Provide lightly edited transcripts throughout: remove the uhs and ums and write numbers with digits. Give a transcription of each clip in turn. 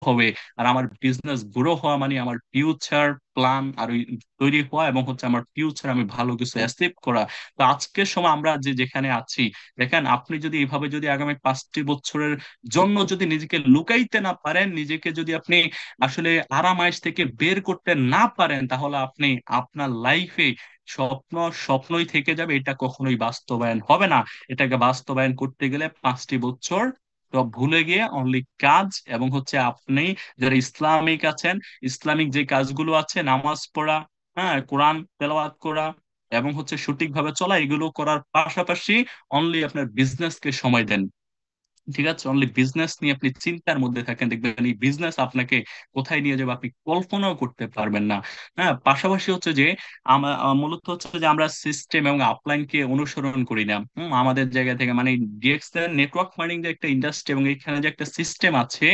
হবে। আর আমার business grow হওয়া মানে আমার ফিউচার প্ল্যান আর তৈরি হওয়া, এবং হচ্ছে আমার ফিউচার আমি ভালো কিছু অ্যাচিভ করা। তো আজকের সময় আমরা যে যেখানে আছি, দেখেন আপনি যদি এইভাবে যদি আগামী 5টি বছরের জন্য যদি নিজেকে লুকাইতে না পারেন, নিজেকে যদি আপনি আসলে আরামাইশ থেকে বের করতে না পারেন, তাহলে আপনি আপনার লাইফে স্বপ্ন স্বপ্নই থেকে যাবে, এটা কখনোই বাস্তবায়ন হবে না। এটাকে বাস্তবায়ন করতে গেলে 5টি বছর সব ভুলে গিয়ে অনলি কাজ, এবং হচ্ছে আপনি যারা ইসলামিক আছেন, ইসলামিক যে কাজগুলো আছে, নামাজ পড়া, হ্যাঁ, কোরআন তেলাওয়াত করা, এবং হচ্ছে সঠিকভাবে চলা, এগুলো করার পাশাপাশি অনলি আপনার বিজনেসকে সময় দেন। ঠিক আছে, অনলি বিজনেস নিয়ে আপনি চিন্তার মধ্যে থাকেন, দেখবেন এই বিজনেস আপনাকে কোথায় নিয়ে যাবে আপনি কল্পনাও করতে পারবেন না। হ্যাঁ, পাশাপাশি হচ্ছে যে মূলত হচ্ছে যে আমরা সিস্টেম এবং আপলাইনকে অনুসরণ করি না। আমাদের জায়গা থেকে মানে ডিএক্সএল নেটওয়ার্ক মার্কেটিং যে একটা ইন্ডাস্ট্রি এবং এখানে যে একটা সিস্টেম আছে,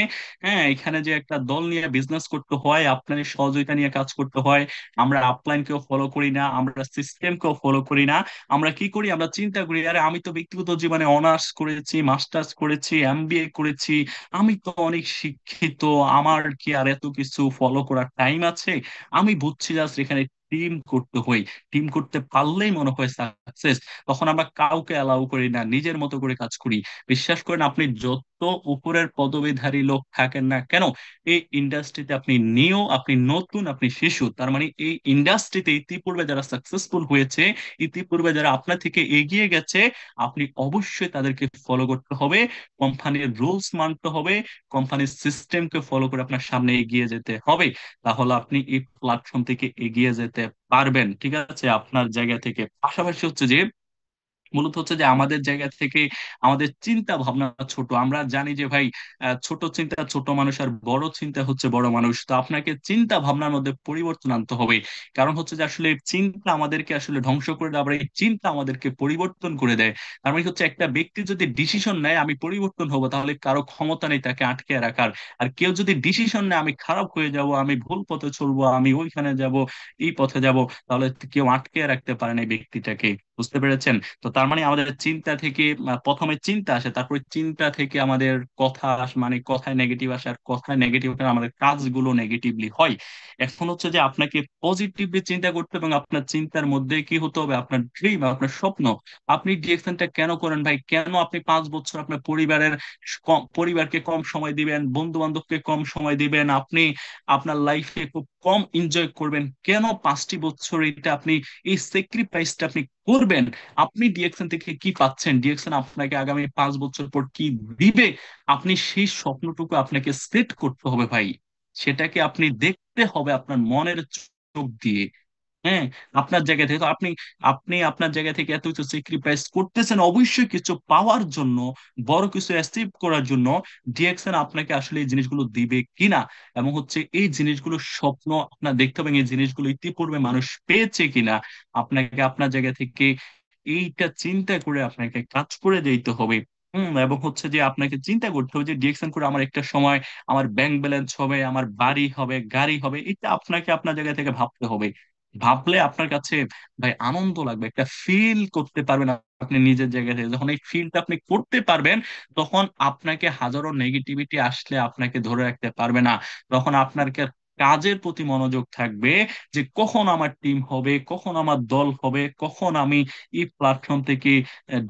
হ্যাঁ, এখানে যে একটা দল নিয়ে বিজনেস করতে হয়, আপনার সহযোগিতা নিয়ে কাজ করতে হয়, আমরা আপলাইনকেও ফলো করি না, আমরা সিস্টেমকেও ফলো করি না। আমরা কি করি, আমরা চিন্তা করি আরে আমি তো ব্যক্তিগত জীবনে অনার্স করেছি, মাস্টার্স করেছি, এমবিএ করেছি, আমি তো অনেক শিক্ষিত, আমার কি আর এত কিছু ফলো করার টাইম আছে? আমি বুঝছি জাস্ট এখানে টিম করতে হয়, টিম করতে পারলেই মনে হয় সাকসেস। তখন আমরা কাউকে অ্যালাউ করি না, নিজের মতো করে কাজ করি। বিশ্বাস করেন, আপনি যত উপরের পদবীধারী লোক থাকেন না কেন, এই ইন্ডাস্ট্রিতে আপনি নিও, আপনি নতুন, আপনি শিশু, তার মানে এই ইন্ডাস্ট্রিতে ইতিপূর্বে যারা সাকসেসফুল হয়েছে, ইতিপূর্বে যারা আপনার থেকে এগিয়ে গেছে, আপনি অবশ্যই তাদেরকে ফলো করতে হবে, কোম্পানির রুলস মানতে হবে, কোম্পানির সিস্টেমকে ফলো করে আপনার সামনে এগিয়ে যেতে হবে। তাহলে আপনি এই প্ল্যাটফর্ম থেকে এগিয়ে যেতে পারবেন। ঠিক আছে, আপনার জায়গা থেকে। পাশাপাশি হচ্ছে যে মূলত হচ্ছে যে আমাদের জায়গা থেকে আমাদের চিন্তা ভাবনা ছোট। আমরা জানি যে ভাই, ছোট চিন্তা ছোট মানুষ, আর বড় চিন্তা হচ্ছে বড় মানুষ। তো আপনাকে চিন্তা ভাবনার মধ্যে পরিবর্তন আনতে হবে। কারণ হচ্ছে যে আসলে চিন্তা আমাদেরকে আসলে ধ্বংস করে দেয়, আবার এই চিন্তা আমাদেরকে পরিবর্তন করে দেয়। তার মানে হচ্ছে একটা ব্যক্তি যদি ডিসিশন নেয় আমি পরিবর্তন হব, তাহলে কারো ক্ষমতা নেই তাকে আটকে রাখার। আর কেউ যদি ডিসিশন নেয় আমি খারাপ হয়ে যাব, আমি ভুল পথে চলবো, আমি ওইখানে যাব, এই পথে যাব, তাহলে কেউ আটকে রাখতে পারে না এই ব্যক্তিটাকে। বুঝতে পেরেছেন? তো তার মানে আমাদের চিন্তা থেকে প্রথমে চিন্তা আসে, তারপরে চিন্তা থেকে আমাদের কথা আসে, মানে কথায় নেগেটিভ আসে, আর কথায় নেগেটিভ হলে আমাদের কাজগুলো নেগেটিভলি হয়। এখন হচ্ছে যে আপনাকে পজিটিভলি চিন্তা করতে হবে, এবং আপনার চিন্তার মধ্যে কি হতে হবে, আপনার ড্রিম, আপনার স্বপ্ন। আপনি ডিরেকশনটা কেন করেন ভাই? কেন আপনি 5 বছর আপনার পরিবারকে কম সময় দিবেন, বন্ধু বান্ধবকে কম সময় দিবেন, আপনি আপনার লাইফে খুব কম এনজয় করবেন? কেন 5টি বছর এটা আপনি এই স্যাক্রিফাইসটা আপনি করবেন? আপনি ডিএকশন থেকে কি পাচ্ছেন? ডিএকশন আপনাকে আগামী 5 বছর পর কি দিবে? আপনি সেই স্বপ্নটুকু আপনাকে সেট করতে হবে ভাই। সেটাকে আপনি দেখতে হবে আপনার মনের চোখ দিয়ে। হ্যাঁ, আপনার জায়গা থেকে তো আপনি আপনি আপনার জায়গা থেকে এত কিছু স্যাক্রিফাইস করতেছেন অবশ্যই কিছু পাওয়ার জন্য, বড় কিছু অ্যাচিভ করার জন্য। ডিএক্সএন আপনাকে আসলে এই জিনিসগুলো দিবে কিনা, এবং হচ্ছে এই জিনিসগুলো স্বপ্ন আপনার দেখতে হবে, এই জিনিসগুলো ইতিপূর্বে মানুষ পেয়েছে কিনা, আপনাকে আপনার জায়গা থেকে এইটা চিন্তা করে আপনাকে কাজ করে যেতে হবে। এবং হচ্ছে যে আপনাকে চিন্তা করতে হবে যে ডিএকশন করে আমার একটা সময় আমার ব্যাংক ব্যালেন্স হবে, আমার বাড়ি হবে, গাড়ি হবে, এটা আপনাকে আপনার জায়গা থেকে ভাবতে হবে। ভাবলে আপনার কাছে ভাই আনন্দ লাগবে, একটা ফিল করতে পারবেন আপনি নিজের জায়গা থেকে। যখন এই ফিলটা আপনি করতে পারবেন, তখন আপনাকে হাজারো নেগেটিভিটি আসলে আপনাকে ধরে রাখতে পারবে না। তখন আপনার কাজের প্রতি মনোযোগ থাকবে, যে কখন আমার টিম হবে, কখন আমার দল হবে, কখন আমি এই প্ল্যাটফর্ম থেকে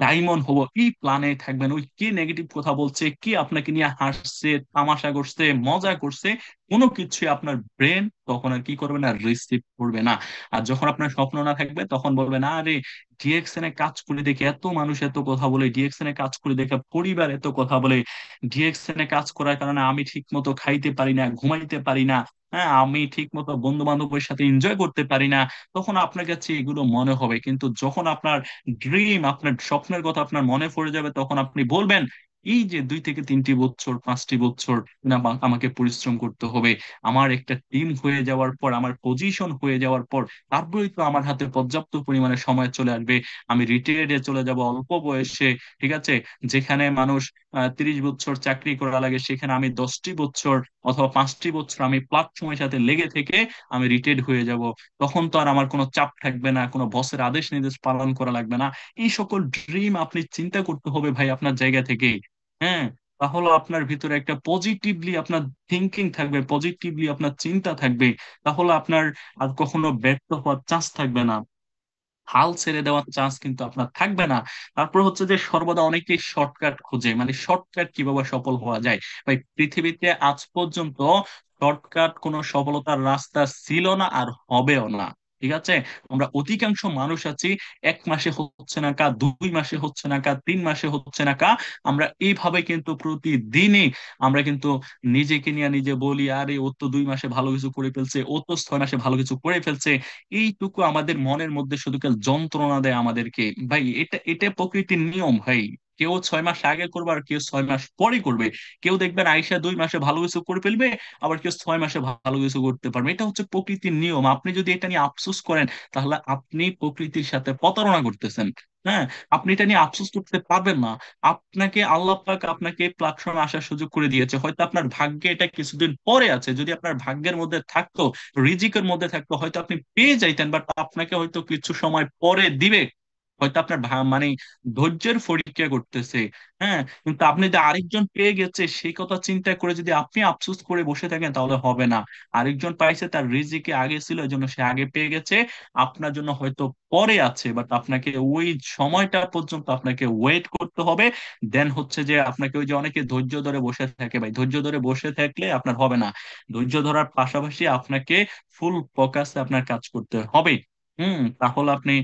ডায়মন্ড হব, এই প্ল্যানে থাকবেন। ওই কে নেগেটিভ কথা বলছে, কে আপনাকে নিয়ে হাসছে, তামাশা করছে, মজা করছে, কোনো কিছুই আপনার ব্রেন তখন আর কি করবে না, রিসিভ করবে না। আর যখন আপনার স্বপ্ন না থাকবে, তখন বলবে না আরে ডিএক্সএন এ কাজ করে দেখে এত মানুষ এত কথা বলে, ডিএক্সএন এ কাজ করে দেখে পরিবার এত কথা বলে, ডিএক্সএন এ কাজ করার কারণে আমি ঠিক মতো খাইতে পারি না, ঘুমাইতে পারি না, হ্যাঁ, আমি ঠিক মতো বন্ধু বান্ধবের সাথে এনজয় করতে পারি না। তখন আপনার কাছে এগুলো মনে হবে, কিন্তু যখন আপনার ড্রিম, আপনার স্বপ্নের কথা আপনার মনে পড়ে যাবে, তখন আপনি বলবেন এই যে 2 থেকে 3টি বছর, 5টি বছর আমাকে পরিশ্রম করতে হবে, আমার একটা টিম হয়ে যাওয়ার পর, আমার পজিশন হয়ে যাওয়ার পর, তারপরেই তো আমার হাতে পর্যাপ্ত পরিমাণে সময় চলে আসবে, আমি রিটায়ার্ডে চলে যাব অল্প বয়সে। ঠিক আছে, যেখানে মানুষ 30 বছর চাকরি করা লাগে, সেখানে আমি 10টি বছর অথবা 5টি বছর আমি প্ল্যাটফর্মের সাথে লেগে থেকে আমি রিটায়ার্ড হয়ে যাব। তখন তো আর আমার কোনো চাপ থাকবে না, কোনো বসের আদেশ নির্দেশ পালন করা লাগবে না। এই সকল ড্রিম আপনি চিন্তা করতে হবে ভাই আপনার জায়গা থেকে। হ্যাঁ, তাহলে আপনার ভিতরে একটা পজিটিভলি আপনার থিঙ্কিং থাকবে, পজিটিভলি আপনার চিন্তা থাকবে, তাহলে আপনার আর কখনো ব্যর্থ হওয়ার চান্স থাকবে না, হাল ছেড়ে দেওয়ার চান্স কিন্তু আপনার থাকবে না। তারপর হচ্ছে যে সর্বদা অনেকেই শর্টকাট খুঁজে, মানে শর্টকাট কিভাবে সফল হওয়া যায়। ভাই পৃথিবীতে আজ পর্যন্ত শর্টকাট কোনো সফলতার রাস্তা ছিল না আর হবেও না। ঠিক আছে, আমরা অধিকাংশ মানুষ আছি, 1 মাসে হচ্ছে না কা, 2 মাসে হচ্ছে না কা, 3 মাসে হচ্ছে না কা, আমরা এইভাবে কিন্তু প্রতিদিনই আমরা কিন্তু নিজেকে নিয়ে নিজে বলি, আরে ও তো 2 মাসে ভালো কিছু করে ফেলছে, ও তো 6 মাসে ভালো কিছু করে ফেলছে। এইটুকু আমাদের মনের মধ্যে শুধু কেবল যন্ত্রণা দেয় আমাদেরকে। ভাই এটা এটা প্রকৃতির নিয়ম ভাই। কেউ 6 মাস আগে করবে আর কেউ 6 মাস পরে করবে। কেউ দেখবেন আইসা 2 মাসে ভালো কিছু করে ফেলবে, আবার কেউ 6 মাসে ভালো কিছু করতে পারবে। এটা হচ্ছে প্রকৃতির নিয়ম। আপনি যদি এটা নিয়ে আফসোস করেন, তাহলে আপনি প্রকৃতির সাথে প্রতারণা করতেছেন। হ্যাঁ, আপনি এটা নিয়ে আফসোস করতে পারবেন না। আপনাকে আল্লাহ পাক আপনাকে প্ল্যাটফর্মে আসার সুযোগ করে দিয়েছে, হয়তো আপনার ভাগ্যে এটা কিছুদিন পরে আছে। যদি আপনার ভাগ্যের মধ্যে থাকতো, রিজিকের মধ্যে থাকতো, হয়তো আপনি পেয়ে যাইতেন, বাট আপনাকে হয়তো কিছু সময় পরে দিবে। হয়তো আপনার মানে ধৈর্যের পরীক্ষা করতেছে। হ্যাঁ, কিন্তু আপনি যে আরেকজন পেয়ে গেছে সেই কথা চিন্তা করে যদি আপনি আফসোস করে বসে থাকেন, তাহলে হবে না। আরেকজন পাইছে, তার রিজিকে আগে ছিল, এই জন্য সে আগে পেয়ে গেছে। আপনার জন্য হয়তো পরে আছে, বাট আপনাকে ওই সময়টা পর্যন্ত আপনাকে ওয়েট করতে হবে। দেন হচ্ছে যে আপনাকে, ওই যে অনেকে ধৈর্য ধরে বসে থাকে, ভাই ধৈর্য ধরে বসে থাকলে আপনার হবে না। ধৈর্য ধরার পাশাপাশি আপনাকে ফুল ফোকাসে আপনার কাজ করতে হবে। তাহলে আপনি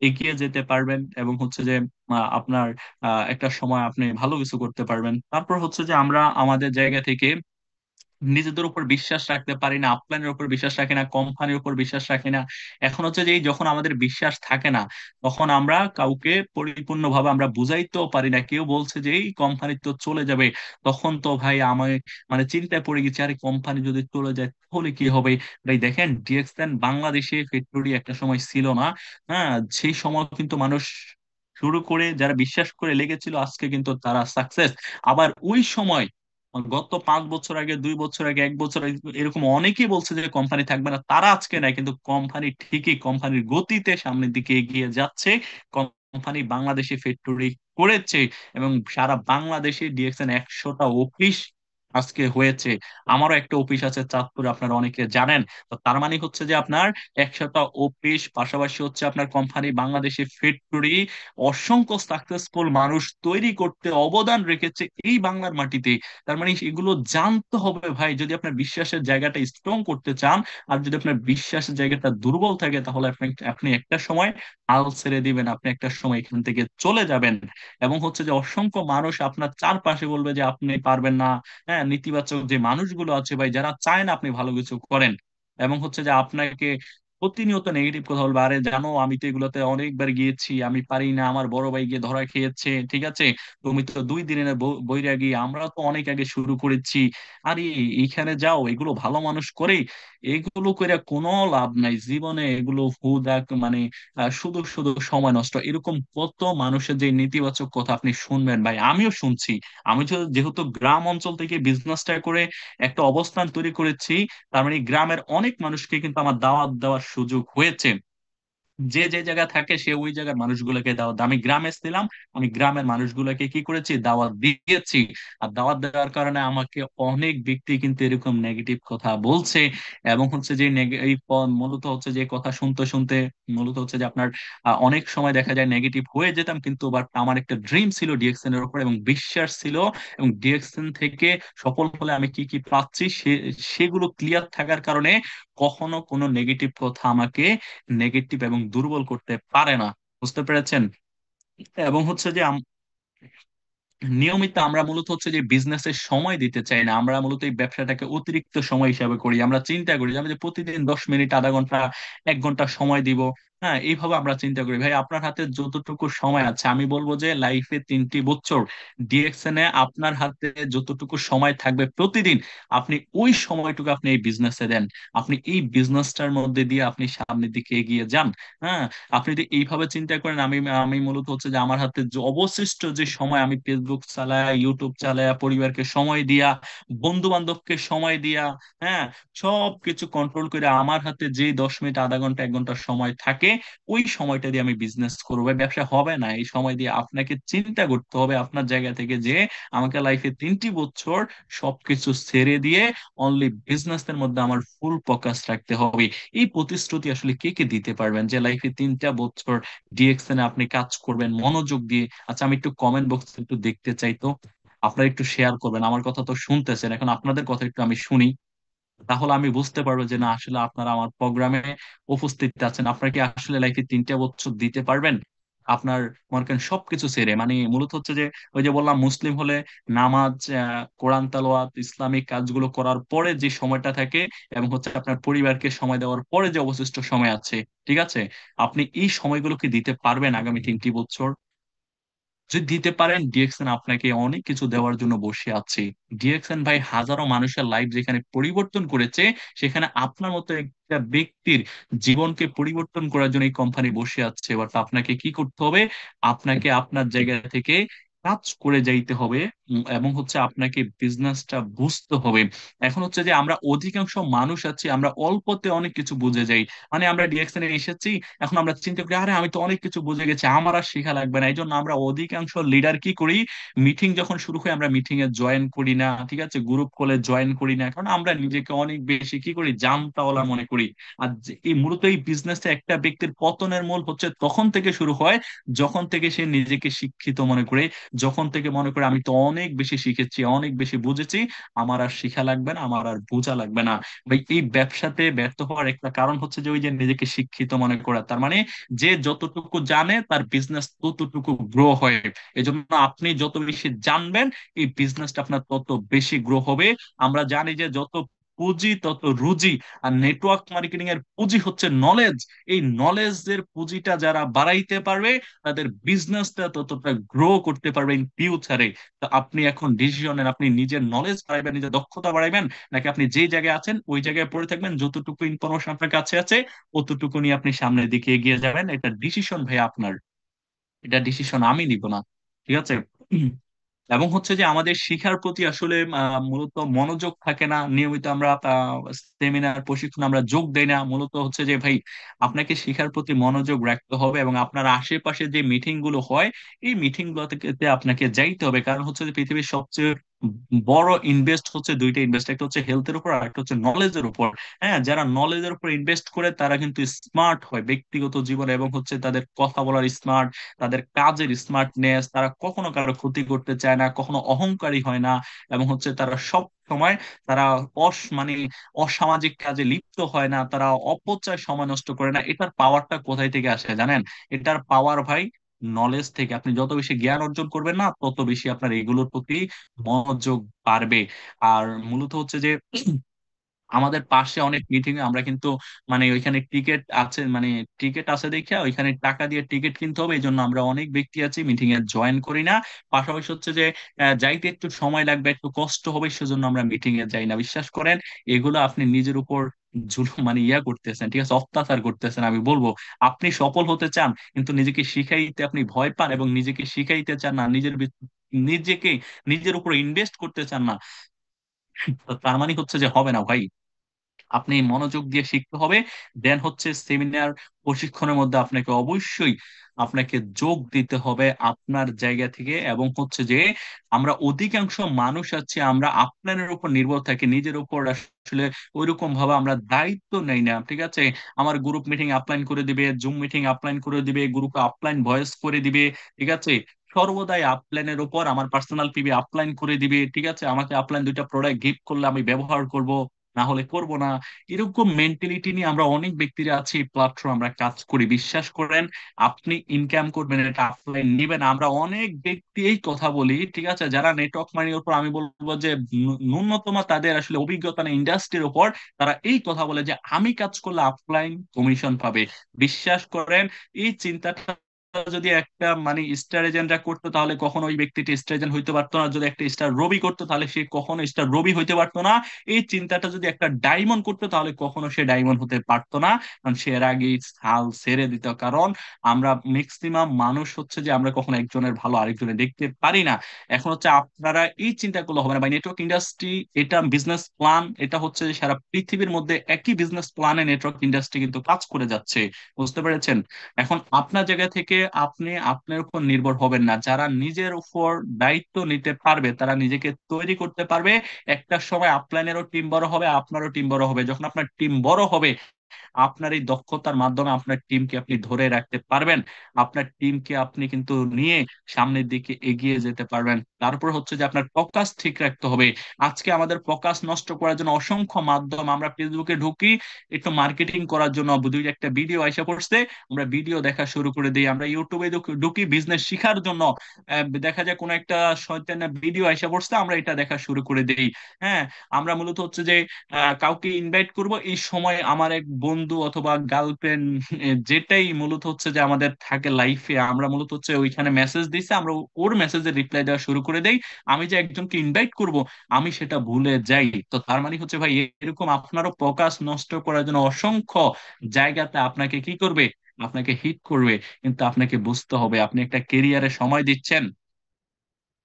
এগিয়ে যেতে পারবেন, এবং হচ্ছে যে আপনার একটা সময় আপনি ভালো কিছু করতে পারবেন। তারপর হচ্ছে যে আমরা আমাদের জায়গা থেকে নিজেদের উপর বিশ্বাস রাখতে পারি না, আপলাইনের উপর বিশ্বাস রাখি না, কোম্পানির উপর বিশ্বাস রাখি না। এখন হচ্ছে যে এই যখন আমাদের বিশ্বাস থাকে না, তখন আমরা কাউকে পরিপূর্ণভাবে আমরা বুঝাইতেও পারি না। কেউ বলছে যে এই কোম্পানি তো চলে যাবে, তখন তো ভাই আমি মানে চিন্তায় পড়ে গেছি, আরে কোম্পানি যদি চলে যায় তাহলে কি হবে। ভাই দেখেন, ডিএক্সএন বাংলাদেশে ফ্যাক্টরি একটা সময় ছিল না। হ্যাঁ, সেই সময় কিন্তু মানুষ শুরু করে যারা বিশ্বাস করে লেগেছিল, আজকে কিন্তু তারা সাকসেস। আবার ওই সময় গত 5 বছর আগে, 2 বছর আগে, 1 বছর আগে এরকম অনেকেই বলছে যে কোম্পানি থাকবে না, তারা আজকে নাই, কিন্তু কোম্পানি ঠিকই কোম্পানির গতিতে সামনের দিকে এগিয়ে যাচ্ছে। কোম্পানি বাংলাদেশে ফ্যাক্টরি করেছে, এবং সারা বাংলাদেশে ডিএক্সএন 100টা অফিস আজকে হয়েছে। আমারও একটা অফিস আছে চাঁদপুরে, আপনারা অনেকে জানেন। তো তার মানে হচ্ছে যে আপনার 100টা অফিস, পাশাপাশি হচ্ছে আপনার কোম্পানি বাংলাদেশে ফ্যাক্টরি, অসংখ্য সাকসেসফুল মানুষ তৈরি করতে অবদান রেখেছে এই বাংলার মাটিতে। তার মানে এগুলো জানতে হবে ভাই, যদি আপনার বিশ্বাসের জায়গাটা স্ট্রং করতে চান। আর যদি আপনার বিশ্বাসের জায়গাটা দুর্বল থাকে, তাহলে আপনি আপনি একটা সময় হাল ছেড়ে দিবেন, আপনি একটা সময় এখান থেকে চলে যাবেন। এবং হচ্ছে যে অসংখ্য মানুষ আপনার চারপাশে বলবে যে আপনি পারবেন না। হ্যাঁ, নেতিবাচক যে মানুষগুলো আছে ভাই, যারা চায় না আপনি ভালো কিছু করেন, এবং হচ্ছে যে আপনাকে প্রতিনিয়ত নেগেটিভ কথা বলবে, আরে জানো আমি তো এগুলোতে অনেকবার গিয়েছি, আমি পারি না, আমার বড় ভাই গিয়ে ধরা খেয়েছে, ঠিক আছে, তুমি তো 2 দিনের বৈরাগী, আমরা তো অনেক আগে শুরু করেছি। আরে এইখানে যাও, এগুলো ভালো মানুষ করে। এগুলো করে কোনো লাভ নাই জীবনে, এগুলো হুদা মানে শুধু শুধু সময় নষ্ট। এরকম কত মানুষের যে নেতিবাচক কথা আপনি শুনবেন ভাই, আমিও শুনছি। আমি যেহেতু গ্রাম অঞ্চল থেকে বিজনেসটা করে একটা অবস্থান তৈরি করেছি, তার মানে গ্রামের অনেক মানুষকে কিন্তু আমার দাওয়াত দেওয়ার সুযোগ হয়েছে। যে যে জায়গা থাকে সে ওই জায়গার মানুষগুলোকে দাওয়াত আমি গ্রামে ছিলাম, আমি গ্রামের মানুষগুলোকে কি করেছি, দাওয়াত দিয়েছি। আর দাওয়াত দেওয়ার কারণে আমাকে অনেক ব্যক্তি কিন্তু এরকম নেগেটিভ কথা বলছে। এবং হচ্ছে যে মূলত হচ্ছে যে কথা শুনতে শুনতে মূলত হচ্ছে যে আপনার অনেক সময় দেখা যায় নেগেটিভ হয়ে যেতাম, কিন্তু বাট আমার একটা ড্রিম ছিল ডিএক্সএন এর উপর, এবং বিশ্বাস ছিল। এবং ডিএক্সএন থেকে সফল হলে আমি কি কি পাচ্ছি সেগুলো ক্লিয়ার থাকার কারণে কখনো কোনো নেগেটিভ কথা আমাকে নেগেটিভ এবং দুর্বল করতে পারে না। বুঝতে পেরেছেন? এবং হচ্ছে যে নিয়মিত আমরা মূলত হচ্ছে যে বিজনেসে সময় দিতে চাই না, আমরা মূলত এই ব্যবসাটাকে অতিরিক্ত সময় হিসাবে করি। আমরা চিন্তা করি যে আমি যে প্রতিদিন 10 মিনিট, আধা ঘন্টা, 1 ঘন্টা সময় দিব। হ্যাঁ, এইভাবে আমরা চিন্তা করি। ভাই আপনার হাতে যতটুকু সময় আছে, আমি বলবো যে লাইফে 3টি বছর, ডিএক্সএন এ আপনার হাতে যতটুকু সময় থাকবে প্রতিদিন, আপনি ওই সময়টুকু আপনি এই বিজনেসে দেন। আপনি এই বিজনেসটার মধ্যে দিয়ে আপনি সামনের দিকে এগিয়ে যান। হ্যাঁ, আপনি যদি এইভাবে চিন্তা করেন, আমি আমি মূলত হচ্ছে যে আমার হাতে যে অবশিষ্ট যে সময়, আমি ফেসবুক চালায়া, ইউটিউব চালায়া, পরিবারকে সময় দিয়া, বন্ধু বান্ধবকে সময় দিয়া, হ্যাঁ, সব কিছু কন্ট্রোল করে আমার হাতে যে 10 মিনিট, আধা ঘন্টা, 1 ঘন্টা সময় থাকে, থাকে, ওই সময়টা দিয়ে আমি বিজনেস করবো, ব্যবসা হবে না। এই সময় দিয়ে আপনাকে চিন্তা করতে হবে আপনার জায়গা থেকে যে আমাকে লাইফে 3টি বছর সবকিছু ছেড়ে দিয়ে অনলি বিজনেসের মধ্যে আমার ফুল ফোকাস রাখতে হবে। এই প্রতিশ্রুতি আসলে কে কে দিতে পারবেন যে লাইফে 3টা বছর ডিএক্সএন আপনি কাজ করবেন মনোযোগ দিয়ে? আচ্ছা, আমি একটু কমেন্ট বক্সে একটু দেখতে চাই তো, আপনারা একটু শেয়ার করবেন। আমার কথা তো শুনতেছেন, এখন আপনাদের কথা একটু আমি শুনি, তাহলে আমি বুঝতে পারবো যে না আসলে আপনারা আমার প্রোগ্রামে উপস্থিত আছেন। আপনারা কি আসলে লাইফে 3টা বছর দিতে পারবেন আপনার, মনে করেন সবকিছু ছেড়ে? মানে মূলত হচ্ছে যে ওই যে বললাম মুসলিম হলে নামাজ, কোরআন তেলাওয়াত, ইসলামিক কাজগুলো করার পরে যে সময়টা থাকে এবং হচ্ছে আপনার পরিবারকে সময় দেওয়ার পরে যে অবশিষ্ট সময় আছে, ঠিক আছে, আপনি এই সময়গুলো কি দিতে পারবেন আগামী 3টি বছর? যদি দিতে পারেন, ডিএক্সএন আপনাকে অনেক কিছু দেওয়ার জন্য বসে আছে। ডিএক্সএন ভাই হাজারো মানুষের লাইফ যেখানে পরিবর্তন করেছে, সেখানে আপনার মতো একটা ব্যক্তির জীবনকে পরিবর্তন করার জন্য এই কোম্পানি বসে আছে। এবার তো আপনাকে কি করতে হবে? আপনাকে আপনার জায়গা থেকে কাজ করে যাইতে হবে, এবং হচ্ছে আপনাকে বিজনেসটা বুঝতে হবে। এখন হচ্ছে যে আমরা অধিকাংশ মানুষ আছি, আমরা অল্পতে অনেক কিছু বুঝে যাই। মানে আমরা ডিএক্সএন এ এসেছি, এখন আমরা চিন্তা করি আরে আমি তো অনেক কিছু বুঝে গেছি, আমার আর শেখা লাগবে না। এই জন্য আমরা অধিকাংশ লিডার কি করি, মিটিং যখন শুরু হয় আমরা মিটিং এ জয়েন করি না, ঠিক আছে, গ্রুপ কলে জয়েন করি না, কারণ আমরা নিজেকে অনেক বেশি কি করি, জানতাওয়ালা মনে করি। আর এই মূলত এই বিজনেসে একটা ব্যক্তির পতনের মূল হচ্ছে তখন থেকে শুরু হয় যখন থেকে সে নিজেকে শিক্ষিত মনে করে, যখন থেকে মনে করে আমি তো অনেক বেশি শিখেছি, অনেক বেশি বুঝেছি, আমার আর শিখা লাগবে না, আমার আর বোঝা লাগবে না। ভাই এই ব্যবসাতে ব্যর্থ হওয়ার একটা কারণ হচ্ছে যে ওই যে নিজেকে শিক্ষিত মনে করা, তার মানে যে যতটুকু জানে তার বিজনেস ততটুকু গ্রো হয়। এজন্য আপনি যত বেশি জানবেন এই বিজনেসটা আপনার তত বেশি গ্রো হবে। আমরা জানি যে যত পুঁজি তত রুজি, আর নেটওয়ার্ক মার্কেটিং এর পুঁজি হচ্ছে নলেজ। এই নলেজের পুঁজিটা যারা বাড়াইতে পারবে তাদের বিজনেসটা ততটা গ্রো করতে পারবে ইন ফিউচারে। তো আপনি এখন ডিসিশন নেন, আপনি নিজের নলেজ বাড়াইবেন, নিজের দক্ষতা বাড়াইবেন, নাকি আপনি যে জায়গায় আছেন ওই জায়গায় পড়ে থাকবেন, যতটুকু ইনফরমেশন আপনার কাছে আছে অতটুকু নিয়ে আপনি সামনের দিকে এগিয়ে যাবেন। এটা ডিসিশন ভাই আপনার, এটা ডিসিশন আমি নিব না, ঠিক আছে? এবং হচ্ছে যে আমাদের শিক্ষার প্রতি আসলে মূলত মনোযোগ থাকে না, নিয়মিত আমরা সেমিনার প্রশিক্ষণ আমরা যোগ দেই না। মূলত হচ্ছে যে ভাই আপনাকে শিক্ষার প্রতি মনোযোগ রাখতে হবে, এবং আপনার আশেপাশে যে মিটিং গুলো হয় এই মিটিং গুলোতে আপনাকে যাইতে হবে। কারণ হচ্ছে যে পৃথিবীর সবচেয়ে বড় ইনভেস্ট হচ্ছে দুইটা ইনভেস্ট, একটা হচ্ছে হেলথের উপর আর একটা হচ্ছে নলেজের উপর। হ্যাঁ, যারা নলেজের উপর ইনভেস্ট করে তারা কিন্তু স্মার্ট হয় ব্যক্তিগত জীবনে, এবং হচ্ছে তাদের কথা বলার স্মার্ট, তাদের কাজের স্মার্টনেস, তারা কখনো কারো ক্ষতি করতে চায় না, কখনো অহংকারী হয় না, এবং হচ্ছে তারা সব সময় তারা মানে অসামাজিক কাজে লিপ্ত হয় না, তারা অপচয় সময় নষ্ট করে না। এটার পাওয়ারটা কোথায় থেকে আসে জানেন? এটার পাওয়ার ভাই নলেজ থেকে। আপনি যত বেশি জ্ঞান অর্জন করবেন না তত বেশি আপনার এগুলোর প্রতি মনোযোগ বাড়বে। আর মূলত হচ্ছে যে আমাদের পাশে অনেক মিটিং এ আমরা কিন্তু মানে ওইখানে টিকিট আছে, মানে টিকিট আছে দেখে ওইখানে টাকা দিয়ে টিকিট কিনতে হবে, এই জন্য আমরা অনেক ব্যক্তি আছি মিটিং এ জয়েন করি না। পাশাপাশি হচ্ছে যে যাইতে একটু সময় লাগবে, একটু কষ্ট হবে, সেজন্য আমরা মিটিং এ যাই না। বিশ্বাস করেন এগুলো আপনি নিজের উপর জুলুম মানে ইয়া করতেছেন, ঠিক আছে, অত্যাচার করতেছেন। আমি বলবো আপনি সফল হতে চান কিন্তু নিজেকে শিখাইতে আপনি ভয় পান, এবং নিজেকে শিখাইতে চান না, নিজেকে নিজের উপর ইনভেস্ট করতে চান না, তো তার মানে হচ্ছে যে হবে না ভাই। আপনি মনোযোগ দিয়ে শিখতে হবে। দেন হচ্ছে সেমিনার প্রশিক্ষণের মধ্যে আপনাকে অবশ্যই আপনাকে যোগ দিতে হবে আপনার জায়গা থেকে। এবং হচ্ছে যে আমরা অধিকাংশ মানুষ আছে আমরা আপনার উপর নির্ভর থাকি, নিজের উপর আসলে ওইরকম ভাবে আমরা দায়িত্ব নেই না, ঠিক আছে? আমার গ্রুপ মিটিং আপলাইন করে দিবে, জুম মিটিং আপলাইন করে দিবে, গ্রুপে আপলাইন ভয়েস করে দিবে, ঠিক আছে, সর্বদাই আপলাইনের উপর আমার পার্সোনাল পিবি আপলাইন করে দিবে, ঠিক আছে, আমাকে আপলাইন 2টা প্রোডাক্ট গিফট করলে আমি ব্যবহার করব, না হলে করব না। এরকম মেন্টালিটি নিয়ে আমরা অনেক ব্যক্তিরা আছি প্ল্যাটফর্ম আমরা কাজ করি। বিশ্বাস করেন আপনি ইনকাম করবেন এটা অফলাইন নিবেন, আমরা অনেক ব্যক্তি এই কথা বলি, ঠিক আছে, যারা নেটওয়ার্ক মার্কেটিং উপর আমি বলবো যে ন্যূনতম তাদের আসলে অভিজ্ঞতা নেই ইন্ডাস্ট্রির উপর, তারা এই কথা বলে যে আমি কাজ করলে অফলাইন কমিশন পাবে। বিশ্বাস করেন এই চিন্তাটা যদি একটা মানে স্টার এজেন্টরা করতো তাহলে কখনো ওই ব্যক্তিটি স্টার এজেন্ট হইতে পারতো না, যদি একটা স্টার রবি করতো তাহলে সে কখনো স্টার রবি হইতে পারতো না, এই চিন্তাটা যদি একটা ডায়মন্ড করতো তাহলে কখনো সে ডায়মন্ড হতে পারতো না, কারণ সে এর আগেই হাল ছেড়ে দিত। কারণ আমরা ম্যাক্সিমাম মানুষ হচ্ছে যে আমরা কখনো একজনের ভালো আরেকজনের দেখতে পারি না। এখন হচ্ছে আপনারা এই চিন্তা করলে হবে না ভাই, নেটওয়ার্ক ইন্ডাস্ট্রি এটা বিজনেস প্ল্যান, এটা হচ্ছে যে সারা পৃথিবীর মধ্যে একই বিজনেস প্ল্যানে নেটওয়ার্ক ইন্ডাস্ট্রি কিন্তু কাজ করে যাচ্ছে, বুঝতে পেরেছেন? এখন আপনার জায়গা থেকে আপনি আপনার উপর নির্ভর হবেন না, যারা নিজের উপর দায়িত্ব নিতে পারবে তারা নিজেকে তৈরি করতে পারবে। একটা সময় আপলাইনেরও টিম বড় হবে, আপনারও টিম বড় হবে। যখন আপনার টিম বড় হবে, আপনার এই দক্ষতার মাধ্যমে আপনার টিমকে আপনি ধরে রাখতে পারবেন, আপনার টিমকে আপনি কিন্তু নিয়ে সামনের দিকে এগিয়ে যেতে পারবেন। তারপর হচ্ছে যে আপনার ফোকাস ঠিক রাখতে হবে। আজকে আমাদের ফোকাস নষ্ট করার জন্য অসংখ্য মাধ্যম, আমরা ফেসবুকে ঢুকি একটু মার্কেটিং করার জন্য, দুই একটা ভিডিও আইসা পড়ছে, আমরা ভিডিও দেখা শুরু করে দিই। আমরা ইউটিউবে ঢুকি বিজনেস শিখার জন্য, দেখা যায় কোনো একটা শয়তান ভিডিও আইসা পড়ছে, আমরা এটা দেখা শুরু করে দিই। হ্যাঁ, আমরা মূলত হচ্ছে যে কাউকে ইনভাইট করব এই সময় আমার এক বন্ধু অথবা গার্লফ্রেন্ড, যেটাই মূলত হচ্ছে যে আমাদের থাকে লাইফে, আমরা মূলত হচ্ছে ওইখানে মেসেজ দিছে, আমরা ওর মেসেজে রিপ্লাই দেওয়া শুরু করে দেই। আমি যে একজনকে ইনভাইট করব আমি সেটা ভুলে যাই। তো তার মানে হচ্ছে ভাই, এরকম আপনারও ফোকাস নষ্ট করার জন্য অসংখ্য জায়গাতে আপনাকে কি করবে, আপনাকে হিট করবে। কিন্তু আপনাকে বুঝতে হবে আপনি একটা কেরিয়ারে সময় দিচ্ছেন,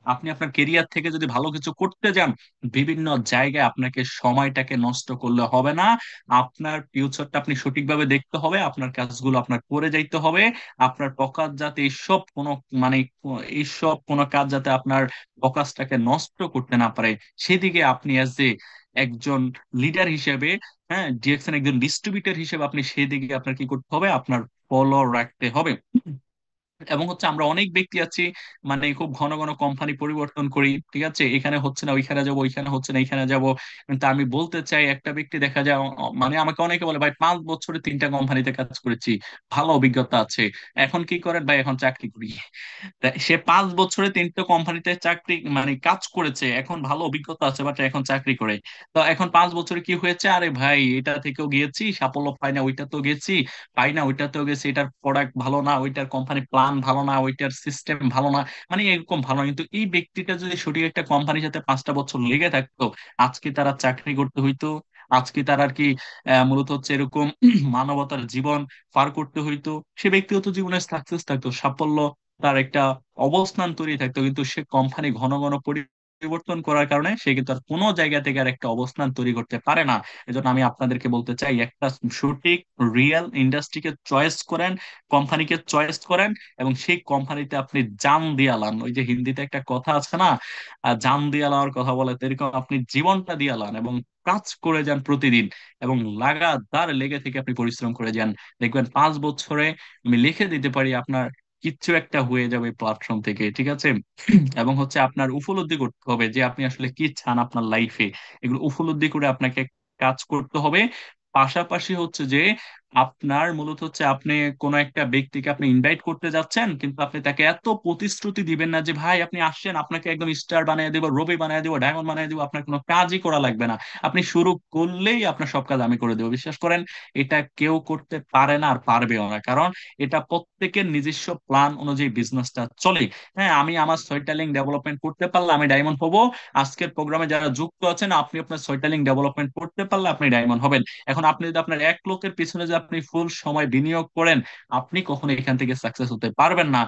আপনি আপনার কেরিয়ার থেকে যদি ভালো কিছু করতে যান, বিভিন্ন জায়গায় আপনাকে সময়টাকে নষ্ট করলে হবে না। আপনার ফিউচারটা আপনি সঠিকভাবে দেখতে হবে, আপনার কাজগুলো আপনার করে যাইতে হবে। আপনার ফোকাস যাতে এইসব কোনো মানে এইসব কোনো কাজ যাতে আপনার ফোকাসটাকে নষ্ট করতে না পারে, সেদিকে আপনি অ্যাজ এ একজন লিডার হিসেবে, হ্যাঁ ডিরেকশন একজন ডিস্ট্রিবিউটর হিসেবে আপনি সেদিকে আপনার কি করতে হবে, আপনার ফলো রাখতে হবে। এবং হচ্ছে আমরা অনেক ব্যক্তি আছি মানে খুব ঘন ঘন কোম্পানি পরিবর্তন করি, ঠিক আছে, এখানে হচ্ছে না ওইখানে যাব, ওইখানে হচ্ছে না এইখানে যাব। কিন্তু আমি বলতে চাই, একটা ব্যক্তি দেখা যায় মানে আমাকে অনেকে বলে ভাই 5 বছরে 3টা কোম্পানিতে কাজ করেছি, ভালো অভিজ্ঞতা আছে, এখন কি করেন ভাই, এখন চাকরি করি। তা সে 5 বছরে 3টা কোম্পানিতে চাকরি মানে কাজ করেছে, এখন ভালো অভিজ্ঞতা আছে, বাট এখন চাকরি করে। তো এখন 5 বছরে কি হয়েছে, আরে ভাই এটা থেকেও গিয়েছি, সাফল্য পাই না, ওইটা তো গেছি, পাই না, ওইটাতেও গেছি, এটার প্রোডাক্ট ভালো না, ওইটার কোম্পানি প্ল্যান ভালো না, ওইটার সিস্টেম ভালো না, মানে এরকম ভালো না। কিন্তু এই ব্যক্তিটা যদি সঠিক একটা কোম্পানির সাথে 5টা বছর লেগে থাকতো, আজকে তারা চাকরি করতে হইতো, আজকে তার আর কি মূলত হচ্ছে এরকম মানবতার জীবন পার করতে হইতো, সে ব্যক্তিগত জীবনে সাকসেস থাকতো, সাফল্য তার একটা অবস্থান তৈরি থাকতো। কিন্তু সে কোম্পানি ঘন ঘন পরিবর্তন করার কারণে সে কিন্তু আর কোনো জায়গা থেকে আর একটা অবস্থান তৈরি করতে পারে না। এজন্য আমি আপনাদেরকে বলতে চাই, একটা সঠিক রিয়েল ইন্ডাস্ট্রিকে চয়েস করেন, কোম্পানিকে চয়েস করেন, এবং সেই কোম্পানিতে আপনি জান দিয়া লান। ওই যে হিন্দিতে একটা কথা আছে না, জান দিয়া লাওয়ার কথা বলে, তো এরকম আপনি জীবনটা দিয়া লান এবং কাজ করে যান প্রতিদিন, এবং লাগাতার লেগে থেকে আপনি পরিশ্রম করে যান। দেখবেন 5 বছরে আমি লিখে দিতে পারি আপনার কিচ্ছু একটা হয়ে যাবে প্ল্যাটফর্ম থেকে, ঠিক আছে? এবং হচ্ছে আপনার উপলব্ধি করতে হবে যে আপনি আসলে কি চান আপনার লাইফে, এগুলো উপলব্ধি করে আপনাকে কাজ করতে হবে। পাশাপাশি হচ্ছে যে আপনার মূলত হচ্ছে আপনি কোন একটা ব্যক্তিকে আপনি ইনভাইট করতে যাচ্ছেন, কিন্তু আপনি তাকে এত প্রতিশ্রুতি দিবেন না যে ভাই আপনি আসছেন, আপনাকে একদম স্টার বানিয়ে দেবো, রবি বানিয়ে দেবো, ডায়মন্ড বানিয়ে দেবো, আপনার কোনো কাজই করা লাগবে না, আপনি শুরু করলেই আপনার সব কাজ আমি করে দেবো। বিশ্বাস করেন, এটা কেউ করতে পারে না আর পারবেও না, কারণ এটা প্রত্যেকের নিজস্ব প্ল্যান অনুযায়ী বিজনেসটা চলে। হ্যাঁ, আমি আমার ছয়টা লিঙ্ক ডেভেলপমেন্ট করতে পারলে আমি ডায়মন্ড হবো। আজকের প্রোগ্রামে যারা যুক্ত আছেন, আপনি আপনার ছয়টা লিঙ্ক ডেভেলপমেন্ট করতে পারলে আপনি ডায়মন্ড হবেন। এখন আপনি যদি আপনার এক লোকের পিছনে যদি আপনি ফুল সময় বিনিয়োগ করেন, আপনি কখনো এখান থেকে সাকসেস হতে পারবেন না।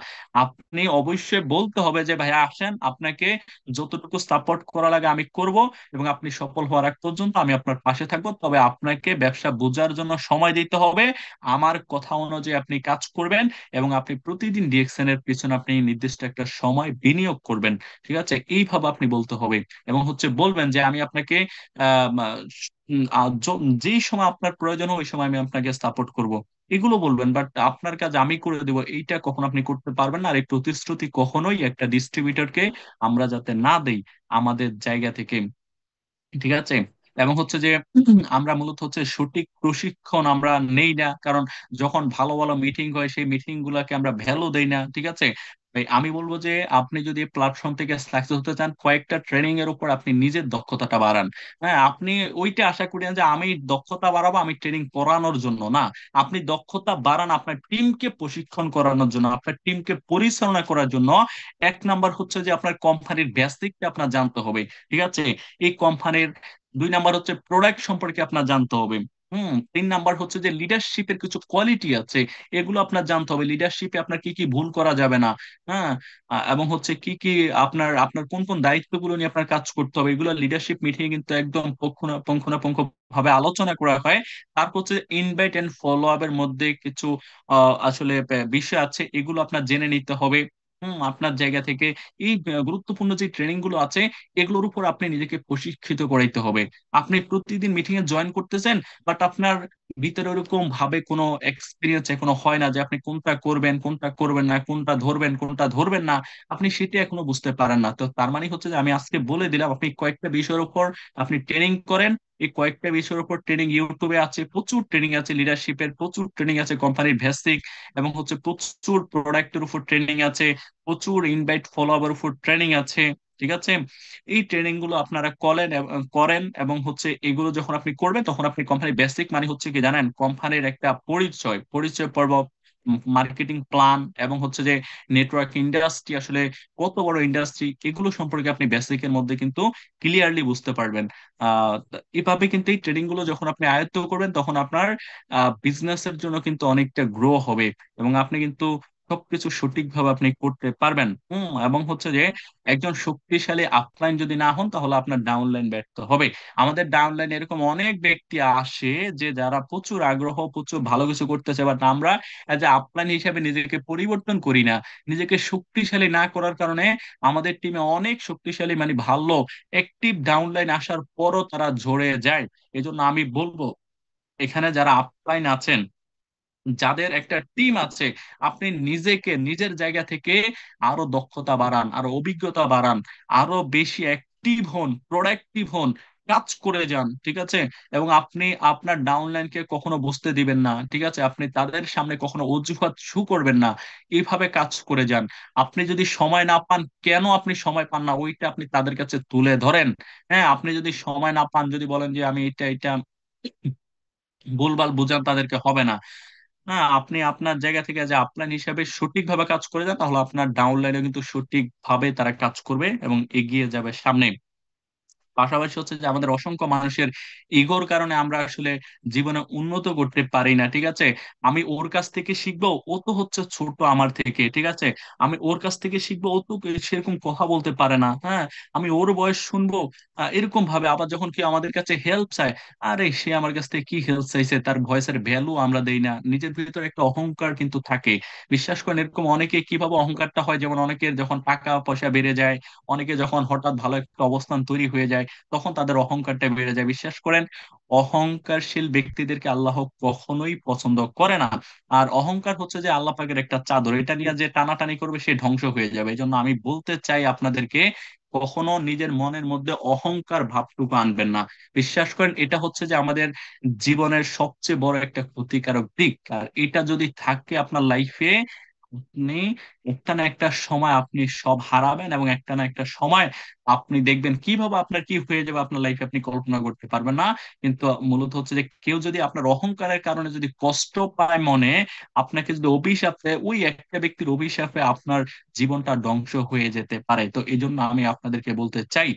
আপনি অবশ্যই বলতে হবে যে ভাই আসেন, আপনাকে যতটুকু সাপোর্ট করা লাগে আমি করব, এবং আপনি সফল হওয়ার আগ পর্যন্ত আমি আপনার পাশে থাকবো। তবে আপনাকে ব্যবসা বোঝার জন্য সময় দিতে হবে, আমার কথা অনুযায়ী আপনি কাজ করবেন, এবং আপনি প্রতিদিন ডিএক্সএন এর পিছনে আপনি নির্দিষ্ট একটা সময় বিনিয়োগ করবেন। ঠিক আছে, এইভাবে আপনি বলতে হবে। এবং হচ্ছে বলবেন যে আমি আপনাকে আহ যেই সময় আপনার প্রয়োজন হয় ওই সময় আমি আপনাকে সাপোর্ট করব, এগুলো বলবেন। বাট আপনার কাজ আমি করে দেবো এইটা কখনো আপনি করতে পারবেন না। আর এই প্রতিশ্রুতি কখনোই একটা ডিস্ট্রিবিউটরকে আমরা যাতে না দেই আমাদের জায়গা থেকে, ঠিক আছে? এবং হচ্ছে যে আমরা মূলত হচ্ছে সঠিক প্রশিক্ষণ আমরা নেই না, কারণ যখন ভালো ভালো মিটিং হয় সেই মিটিং গুলাকে আমরা ভ্যালু দেই না, ঠিক আছে? ভাই আমি বলবো যে আপনি যদি প্ল্যাটফর্ম থেকে সাকসেস হতে চান, কয়েকটা ট্রেনিং এর উপর আপনি নিজের দক্ষতাটা বাড়ান। হ্যাঁ, আপনি ওইটা আশা করি না যে আমি দক্ষতা বাড়াবো আমি ট্রেনিং করানোর জন্য না। আপনি দক্ষতা বাড়ান আপনার টিমকে প্রশিক্ষণ করানোর জন্য, আপনার টিমকে পরিচালনা করার জন্য। এক নাম্বার হচ্ছে যে আপনার কোম্পানির বেসিকটা আপনার জানতে হবে, ঠিক আছে, এই কোম্পানির। দুই নাম্বার হচ্ছে প্রোডাক্ট সম্পর্কে আপনার জানতে হবে। তিন নাম্বার হচ্ছে যে লিডারশিপের কিছু কোয়ালিটি আছে, এগুলো আপনার জানতে হবে। লিডারশিপে আপনার কি কি ভুল করা যাবে না। হ্যাঁ, এবং হচ্ছে কি কি আপনার আপনার কোন কোন দায়িত্বগুলো নিয়ে আপনার কাজ করতে হবে, এগুলো লিডারশিপ মিটিং কিন্তু একদম পুঙ্খানুপুঙ্খ ভাবে আলোচনা করা হয়। তারপর হচ্ছে ইনভাইট এন্ড ফলো আপ এর মধ্যে কিছু আসলে বিষয় আছে, এগুলো আপনার জেনে নিতে হবে। আপনার জায়গা থেকে এই গুরুত্বপূর্ণ যে ট্রেনিং গুলো আছে এগুলোর উপর আপনি নিজেকে প্রশিক্ষিত করাইতে হবে। আপনি প্রতিদিন মিটিং এ জয়েন করতেছেন, বাট আপনার ভিতরে ওরকম ভাবে কোনো এক্সপিরিয়েন্স এখনো হয় না যে আপনি কোনটা করবেন কোনটা করবেন না, কোনটা ধরবেন কোনটা ধরবেন না, আপনি সেটা এখনো বুঝতে পারেন না। তো তার মানে হচ্ছে যে আমি আজকে বলে দিলাম আপনি কয়েকটা বিষয়ের উপর আপনি ট্রেনিং করেন। এই কয়েকটা বিষয়ের উপর ট্রেনিং ইউটিউবে আছে, প্রচুর ট্রেনিং আছে, লিডারশিপের প্রচুর ট্রেনিং আছে, কোম্পানির বেসিক এবং হচ্ছে প্রচুর প্রোডাক্টের উপর ট্রেনিং আছে, প্রচুর ইনভাইট ফলো আবার উপর ট্রেনিং আছে, ঠিক আছে। এই ট্রেনিং গুলো আপনারা করেন এবং হচ্ছে এগুলো যখন আপনি করবেন তখন আপনি কোম্পানির বেসিক মানে হচ্ছে কি জানেন, কোম্পানির একটা পরিচয় পরিচয় পর্ব, মার্কেটিং প্ল্যান এবং হচ্ছে যে নেটওয়ার্ক ইন্ডাস্ট্রি আসলে কত বড় ইন্ডাস্ট্রি, এগুলো সম্পর্কে আপনি বেসিকের মধ্যে কিন্তু ক্লিয়ারলি বুঝতে পারবেন। এভাবে কিন্তু এই ট্রেনিং গুলো যখন আপনি আয়ত্ত করবেন তখন আপনার বিজনেসের জন্য কিন্তু অনেকটা গ্রো হবে এবং আপনি কিন্তু সবকিছু সঠিকভাবে আপনি করতে পারবেন। এবং হচ্ছে যে একজন শক্তিশালী আপলাইন যদি না হন তাহলে আপনার ডাউনলাইন ব্যর্থ হবে। আমাদের ডাউনলাইন এরকম অনেক ব্যক্তি আসে যে যারা প্রচুর আগ্রহ প্রচুর ভালো কিছু করতেছে, বাট আমরা এজ এ আপলাইন হিসেবে নিজেকে পরিবর্তন করি না। নিজেকে শক্তিশালী না করার কারণে আমাদের টিমে অনেক শক্তিশালী মানে ভালো অ্যাক্টিভ ডাউনলাইন আসার পরও তারা ঝরে যায়। এজন্য আমি বলবো এখানে যারা আপলাইন আছেন, যাদের একটা টিম আছে, আপনি নিজেকে নিজের জায়গা থেকে আরো দক্ষতা বাড়ান, আরো অভিজ্ঞতা বাড়ান, আরো বেশি অ্যাক্টিভ হন, প্রোডাক্টিভ হন, কাজ করে যান, ঠিক আছে। এবং আপনি আপনার ডাউনলাইনকে কখনো বুঝতে দিবেন না, ঠিক আছে, আপনি তাদের সামনে কখনো অজুহাত শু করবেন না, এইভাবে কাজ করে যান। আপনি যদি সময় না পান, কেন আপনি সময় পান না ওইটা আপনি তাদের কাছে তুলে ধরেন। হ্যাঁ, আপনি যদি সময় না পান, যদি বলেন যে আমি এটা এটা ভুলভাল বুঝান, তাদেরকে হবে না। হ্যাঁ, আপনি আপনার জায়গা থেকে যে আপলাইন হিসাবে সঠিকভাবে কাজ করে যান তাহলে আপনার ডাউনলাইনে কিন্তু সঠিকভাবে তারা কাজ করবে এবং এগিয়ে যাবে সামনে। পাশাপাশি হচ্ছে যে আমাদের অসংখ্য মানুষের ইগোর কারণে আমরা আসলে জীবনে উন্নত করতে পারি না, ঠিক আছে। আমি ওর কাছ থেকে শিখবো, ও তো হচ্ছে ছোট আমার থেকে, ঠিক আছে। আমি ওর কাছ থেকে শিখবো, ও তো সেরকম কথা বলতে পারে না। হ্যাঁ, আমি ওর বয়স শুনবো, এরকম ভাবে আবার যখন কি আমাদের কাছে হেল্প চায়, আরে সে আমার কাছ থেকে কি হেল্প চাইছে, তার ভয়েসের ভ্যালু আমরা দেই না। নিজের ভিতরে একটা অহংকার কিন্তু থাকে। বিশ্বাস করেন এরকম অনেকে কিভাবে অহংকারটা হয়, যেমন অনেকের যখন টাকা পয়সা বেড়ে যায়, অনেকে যখন হঠাৎ ভালো একটা অবস্থান তৈরি হয়ে যায় তখন তাদের অহংকারটা বেড়ে যায়। বিশ্বাস করেন অহংকারশীল ব্যক্তিদেরকে আল্লাহ কখনোই পছন্দ করে না। আর অহংকার হচ্ছে যে আল্লাহ পাকের একটা চাদর, এটা নিয়ে যে টানাটানি করবে সে ধ্বংস হয়ে যাবে। এই জন্য আমি বলতে চাই আপনাদেরকে কখনো নিজের মনের মধ্যে অহংকার ভাবটুকু আনবেন না। বিশ্বাস করেন এটা হচ্ছে যে আমাদের জীবনের সবচেয়ে বড় একটা ক্ষতিকারক দিক। আর এটা যদি থাকে আপনার লাইফে, আপনি একটা না একটা সময় আপনি সব হারাবেন এবং একটা না একটা সময় আপনি দেখবেন কিভাবে আপনার কি হয়ে যাবে আপনার লাইফে আপনি কল্পনা করতে পারবেন না। কিন্তু মূলত হচ্ছে যে কেউ যদি আপনার অহংকারের কারণে যদি কষ্ট পায় মনে, আপনাকে যদি অভিশাপ দেয়, ওই একটা ব্যক্তির অভিশাপে আপনার জীবনটা ধ্বংস হয়ে যেতে পারে। তো এই জন্য আমি আপনাদেরকে বলতে চাই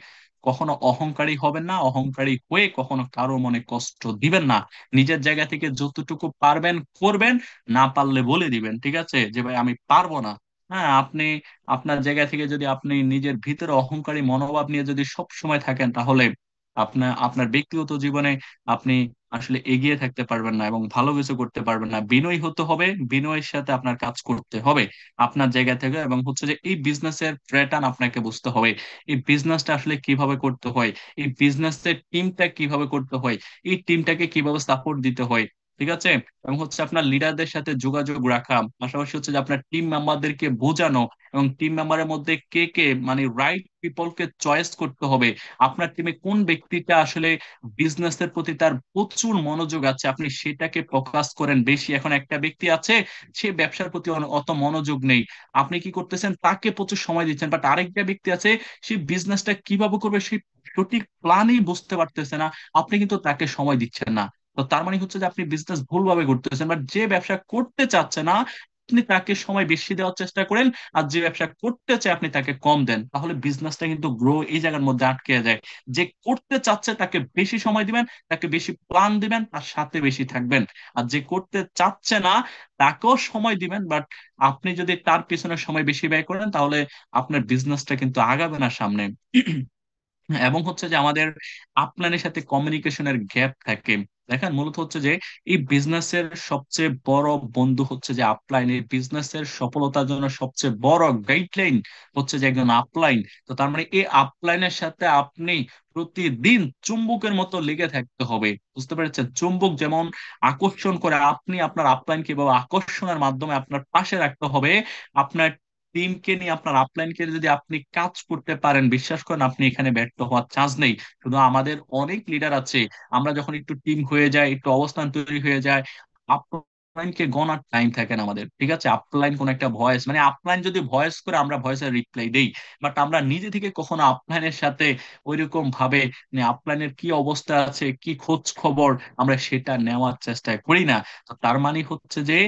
কখনো অহংকারী হবেন না, অহংকারী হয়ে কখনো কারো মনে কষ্ট দিবেন না। নিজের জায়গা থেকে যতটুকু পারবেন করবেন, না পারলে বলে দিবেন, ঠিক আছে, যে ভাই আমি পারবো না। হ্যাঁ, আপনি আপনার জায়গা থেকে যদি আপনি নিজের ভিতরে অহংকারী মনোভাব নিয়ে যদি সব সময় থাকেন তাহলে আপনার আপনার ব্যক্তিগত জীবনে আপনি আসলে এগিয়ে থাকতে পারবেন না এবং ভালো কিছু করতে পারবেন না। বিনয়ী হতে হবে, বিনয়ের সাথে আপনার কাজ করতে হবে আপনার জায়গা থেকে। এবং হচ্ছে যে এই বিজনেসের প্যাটার্ন আপনাকে বুঝতে হবে, এই বিজনেসটা আসলে কিভাবে করতে হয়, এই বিজনেসের টিমটা কিভাবে করতে হয়, এই টিমটাকে কিভাবে সাপোর্ট দিতে হয়, ঠিক আছে, এবং হচ্ছে আপনার লিডারদের সাথে যোগাযোগ রাখা, পাশাপাশি হচ্ছে যে আপনার টিম মেম্বারদেরকে বোঝানো, এবং টিম মেম্বারের মধ্যে কে কে মানে রাইট পিপলকে চয়েস করতে হবে। আপনার টিমে কোন ব্যক্তিটা আসলে বিজনেসের প্রতি তার প্রচুর মনোযোগ আছে, আপনি সেটাকে ফোকাস করেন বেশি। এখন একটা ব্যক্তি আছে, সে ব্যবসার প্রতি অত মনোযোগ নেই, আপনি কি করতেছেন, তাকে প্রচুর সময় দিচ্ছেন, বাট আরেকটা ব্যক্তি আছে, সে বিজনেসটা কিভাবে করবে সেই সঠিক প্ল্যানই বুঝতে পারতেছে না, আপনি কিন্তু তাকে সময় দিচ্ছেন না। তো তার মানে হচ্ছে যে আপনি বিজনেস ভুলভাবে করতেছেন, বাট যে ব্যবসা করতে চাচ্ছে না আপনি তাকে সময় বেশি দেওয়ার চেষ্টা করেন, আর যে ব্যবসা করতে চায় আপনি তাকে কম দেন, তাহলে বিজনেসটা কিন্তু গ্রো এই জায়গার মধ্যে আটকে যায়। যে করতে চাচ্ছে তাকে বেশি সময় দিবেন, তাকে বেশি প্ল্যান দিবেন, তার সাথে বেশি থাকবেন। আর যে করতে চাচ্ছে না তাকেও সময় দিবেন, বাট আপনি যদি তার পিছনে সময় বেশি ব্যয় করেন তাহলে আপনার বিজনেসটা কিন্তু আগাবে না সামনে। এবং হচ্ছে যে আমাদের আপলাইনের সাথে কমিউনিকেশনের গ্যাপ থাকে। দেখেন মূলত হচ্ছে যে এই বিজনেসের সবচেয়ে বড় বন্ধু হচ্ছে যে আপলাইন, এই বিজনেসের সফলতার জন্য সবচেয়ে বড় গাইডলাইন হচ্ছে যে একজন আপলাইন। তো তার মানে এই আপলাইনের সাথে আপনি প্রতিদিন চুম্বকের মতো লেগে থাকতে হবে, বুঝতে পেরেছেন? চুম্বক যেমন আকর্ষণ করে, আপনি আপনার আপলাইনকে কিভাবে আকর্ষণের মাধ্যমে আপনার পাশে রাখতে হবে। আপনার টিমকে নিয়ে, আপনার আপলাইনকে যদি আপনি কাজ করতে পারেন, বিশ্বাস করেন আপনি এখানে ব্যর্থ হওয়ার চান্স নেই। শুধু আমাদের অনেক লিডার আছে, আমরা যখন একটু টিম হয়ে যায়, একটু অবস্থান তৈরি হয়ে যায়, আপলাইনকে গণার টাইম থাকে না আমাদের। ঠিক আছে, আপলাইন কোন একটা ভয়েস, মানে আপলাইন যদি ভয়েস করে আমরা ভয়েসের রিপ্লাই দেই, বাট আমরা নিজে থেকে কখনো আপলাইনের সাথে ওইরকম ভাবে আপলাইনের কি অবস্থা আছে, কি খোঁজ খবর, আমরা সেটা নেওয়ার চেষ্টা করি না। তো তার মানে হচ্ছে যে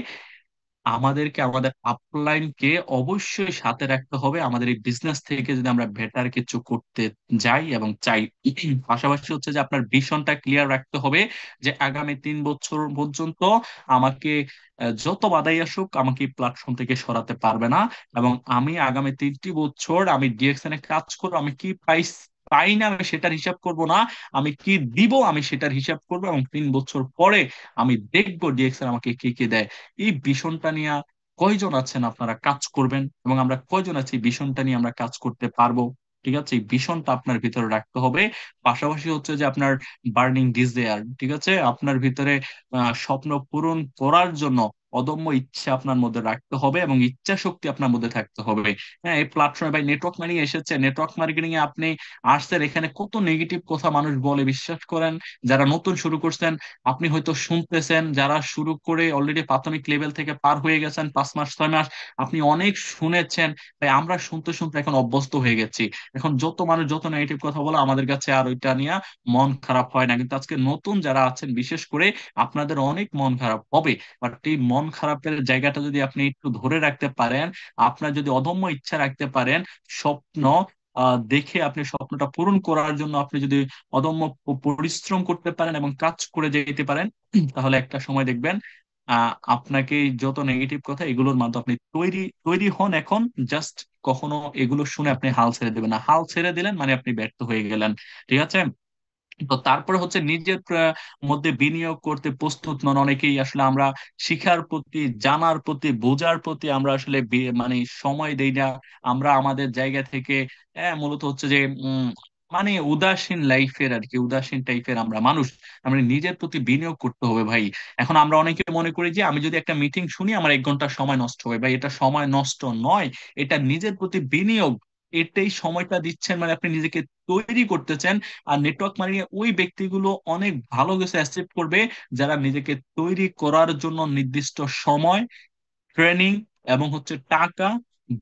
আমাদেরকে আমাদের আপলাইনকে অবশ্যই সাথে রাখতে হবে আমাদের এই বিজনেস থেকে, যদি আমরা বেটার কিছু করতে যাই এবং চাই। পাশাপাশি হচ্ছে যে আপনার ভিশনটা ক্লিয়ার রাখতে হবে, যে আগামী 3 বছর পর্যন্ত আমাকে যত বাধাই আসুক আমাকে এই প্ল্যাটফর্ম থেকে সরাতে পারবে না, এবং আমি আগামী 3টি বছর আমি ডিএক্সএন এ কাজ করবো, আমি কি প্রাইস পাই না আমি সেটার হিসাব করব না, আমি কি দিব আমি সেটার হিসাব করবো, এবং 3 বছর পরে আমি দেখবো ডিএক্সএন আমাকে কি কি দেয়। এই ভিশনটা নিয়ে কয়জন আছেন আপনারা কাজ করবেন, এবং আমরা কয়জন আছি এই ভিশনটা নিয়ে আমরা কাজ করতে পারবো? ঠিক আছে, এই ভিশনটা আপনার ভিতরে রাখতে হবে। পাশাপাশি হচ্ছে যে আপনার বার্নিং ডিজায়ার, ঠিক আছে, আপনার ভিতরে স্বপ্ন পূরণ করার জন্য অদম্য ইচ্ছা আপনার মধ্যে রাখতে হবে, এবং ইচ্ছা শক্তি আপনার মধ্যে থাকতে হবে। হ্যাঁ, এই প্ল্যাটফর্মে ভাই নেটওয়ার্ক মার্কেটিং এসেছে, নেটওয়ার্ক মার্কেটিং এ আপনি আসছেন, এখানে কত নেগেটিভ কথা মানুষ বলে, বিশ্বাস করেন। যারা নতুন শুরু করছেন আপনি হয়তো শুনতেছেন, যারা শুরু করে অলরেডি প্রাথমিক লেভেল থেকে পার হয়ে গেছেন 5 মাস 6 মাস, আপনি অনেক শুনেছেন। তাই আমরা শুনতে শুনতে এখন অভ্যস্ত হয়ে গেছি। এখন যত মানুষ যত নেগেটিভ কথা বলে আমাদের কাছে আর ওইটা নিয়ে মন খারাপ হয় না, কিন্তু আজকে নতুন যারা আছেন বিশেষ করে আপনাদের অনেক মন খারাপ হবে। বাট এই মন খারাপের জায়গাটা যদি আপনি একটু ধরে রাখতে পারেন, আপনার যদি অদম্য ইচ্ছা রাখতে পারেন, স্বপ্ন দেখে আপনি স্বপ্নটা পূরণ করার জন্য আপনি যদি অদম্য পরিশ্রম করতে পারেন এবং কাজ করে যেতে পারেন, তাহলে একটা সময় দেখবেন আপনাকে এই যত নেগেটিভ কথা এগুলোর মাধ্যমে আপনি তৈরি তৈরি হন এখন। জাস্ট কখনো এগুলো শুনে আপনি হাল ছেড়ে দেবেন না, হাল ছেড়ে দিলেন মানে আপনি ব্যর্থ হয়ে গেলেন। ঠিক আছে, তো তারপরে হচ্ছে নিজের মধ্যে বিনিয়োগ করতে প্রস্তুত নন অনেকেই। আসলে আমরা শিখার প্রতি, জানার প্রতি, বোঝার প্রতি আমরা আসলে মানে সময় দেই না। আমরা আমাদের জায়গা থেকে মূলত হচ্ছে যে মানে উদাসীন লাইফের আর কি, উদাসীন টাইপের আমরা মানুষ। আমরা নিজের প্রতি বিনিয়োগ করতে হবে ভাই। এখন আমরা অনেকে মনে করি যে আমি যদি একটা মিটিং শুনি আমার 1 ঘন্টা সময় নষ্ট হবে, ভাই এটা সময় নষ্ট নয়, এটা নিজের প্রতি বিনিয়োগ। এটাই সময়টা দিচ্ছেন মানে আপনি নিজেকে তৈরি করতেছেন। আর নেটওয়ার্ক মার্কেটিং ওই ব্যক্তিগুলো অনেক ভালো কিছু অ্যাচিভ করবে যারা নিজেকে তৈরি করার জন্য নির্দিষ্ট সময়, ট্রেনিং এবং হচ্ছে টাকা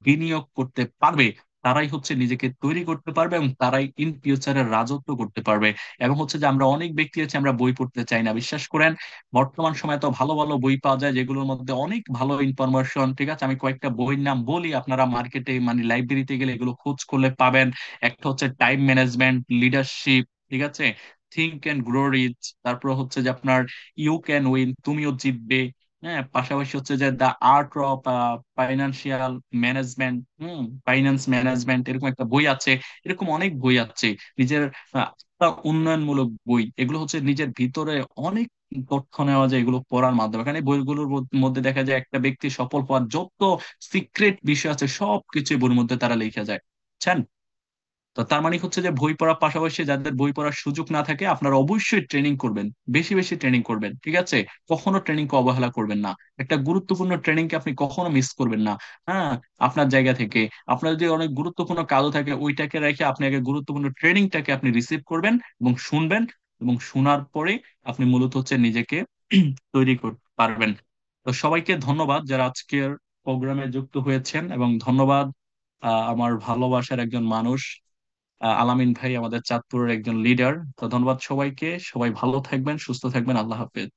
বিনিয়োগ করতে পারবে। তারাই হচ্ছে নিজেকে তৈরি করতে পারবে, এবং তারাই ইন ফিউচারে রাজত্ব করতে পারবে। এবং হচ্ছে যে আমরা অনেক ব্যক্তি আছে আমরা বই পড়তে চাই না, বিশ্বাস করেন। বর্তমান সময়ে তো ভালো ভালো বই পাওয়া যায় যেগুলোর মধ্যে অনেক ভালো ইনফরমেশন। ঠিক আছে, আমি কয়েকটা বইয়ের নাম বলি, আপনারা মার্কেটে মানে লাইব্রেরিতে গেলে এগুলো খোঁজ করলে পাবেন। একটা হচ্ছে টাইম ম্যানেজমেন্ট, লিডারশিপ, ঠিক আছে, থিঙ্ক এন্ড গ্রো রিচ। তারপর হচ্ছে যে আপনার ইউ ক্যান উইন, তুমিও জিতবে। হ্যাঁ, পাশাপাশি হচ্ছে যে the art of financial management, finance management, এরকম একটা বই আছে। এরকম অনেক বই আছে, নিজের উন্নয়নমূলক বই। এগুলো হচ্ছে নিজের ভিতরে অনেক তথ্য নেওয়া যায় এগুলো পড়ার মাধ্যমে। এখানে বইগুলোর মধ্যে দেখা যায় একটা ব্যক্তি সফল হওয়ার যত সিক্রেট বিষয় আছে সবকিছু বইয়ের মধ্যে তারা লিখে যায়, বুঝছেন? তো তার মানে হচ্ছে যে বই পড়ার পাশাপাশি যাদের বই পড়ার সুযোগ না থাকে, আপনারা অবশ্যই ট্রেনিং করবেন, বেশি বেশি ট্রেনিং করবেন, ঠিক আছে? কখনো ট্রেনিং কে অবহেলা করবেন না। একটা গুরুত্বপূর্ণ ট্রেনিং কে আপনি কখনো মিস করবেন না। হ্যাঁ, আপনার জায়গা থেকে আপনার যদি অনেক গুরুত্বপূর্ণ কাজও থাকে, ওইটাকে রেখে আপনি আগে গুরুত্বপূর্ণ ট্রেনিংটাকে আপনি রিসিভ করবেন এবং শুনবেন, এবং শোনার পরে আপনি মূলত হচ্ছে নিজেকে তৈরি করতে পারবেন। তো সবাইকে ধন্যবাদ যারা আজকের প্রোগ্রামে যুক্ত হয়েছেন, এবং ধন্যবাদ আমার ভালোবাসার একজন মানুষ, আলামিন ভাই, আমাদের চাঁদপুরের একজন লিডার। তো ধন্যবাদ সবাইকে, সবাই ভালো থাকবেন, সুস্থ থাকবেন, আল্লাহ হাফেজ।